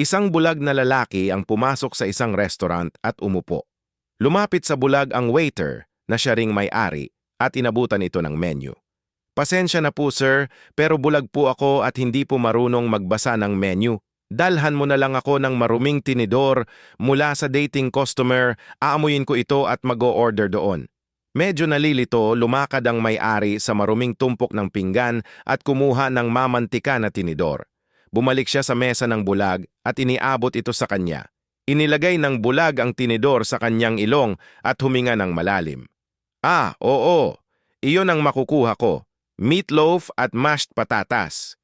Isang bulag na lalaki ang pumasok sa isang restaurant at umupo. Lumapit sa bulag ang waiter na siya ring may-ari at inabutan ito ng menu. Pasensya na po sir, pero bulag po ako at hindi po marunong magbasa ng menu. Dalhan mo na lang ako ng maruming tinidor mula sa dating customer, aamuyin ko ito at mag-o-order doon. Medyo nalilito, lumakad ang may-ari sa maruming tumpok ng pinggan at kumuha ng mamantika na tinidor. Bumalik siya sa mesa ng bulag at iniabot ito sa kanya. Inilagay ng bulag ang tinidor sa kanyang ilong at huminga ng malalim. Ah, oo, iyon ang makukuha ko. Meatloaf at mashed patatas.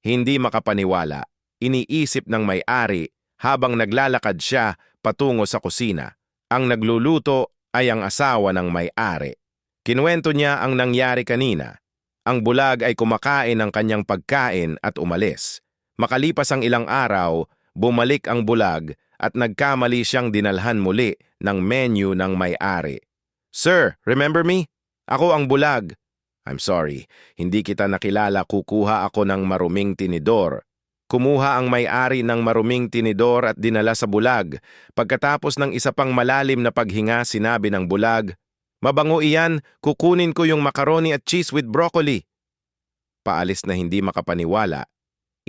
Hindi makapaniwala, iniisip ng may-ari habang naglalakad siya patungo sa kusina. Ang nagluluto ay ang asawa ng may-ari. Kinuwento niya ang nangyari kanina. Ang bulag ay kumakain ng kanyang pagkain at umalis. Makalipas ang ilang araw, bumalik ang bulag at nagkamali siyang dinalhan muli ng menu ng may-ari. Sir, remember me? Ako ang bulag. I'm sorry, hindi kita nakilala, kukuha ako ng maruming tinidor. Kumuha ang may-ari ng maruming tinidor at dinala sa bulag. Pagkatapos ng isa pang malalim na paghinga, sinabi ng bulag, "Mabango iyan, kukunin ko yung macaroni at cheese with broccoli." Paalis na hindi makapaniwala,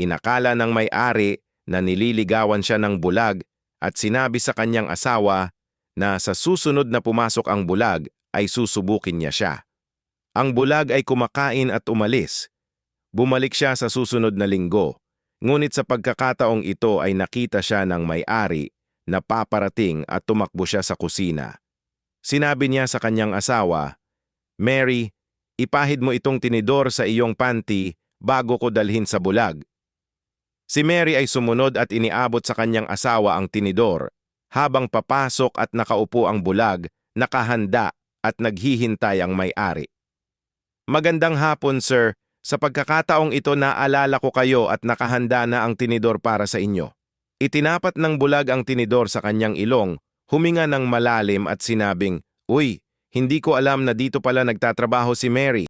inakala ng may-ari na nililigawan siya ng bulag at sinabi sa kanyang asawa na sa susunod na pumasok ang bulag ay susubukin niya siya. Ang bulag ay kumakain at umalis. Bumalik siya sa susunod na linggo. Ngunit sa pagkakataong ito ay nakita siya ng may-ari na paparating at tumakbo siya sa kusina. Sinabi niya sa kanyang asawa, "Mary, ipahid mo itong tinidor sa iyong panty bago ko dalhin sa bulag." Si Mary ay sumunod at iniabot sa kanyang asawa ang tinidor. Habang papasok at nakaupo ang bulag, nakahanda at naghihintay ang may-ari. "Magandang hapon, sir. Sa pagkakataong ito naalala ko kayo at nakahanda na ang tinidor para sa inyo." Itinapat ng bulag ang tinidor sa kanyang ilong, huminga ng malalim at sinabing, "Uy, hindi ko alam na dito pala nagtatrabaho si Mary."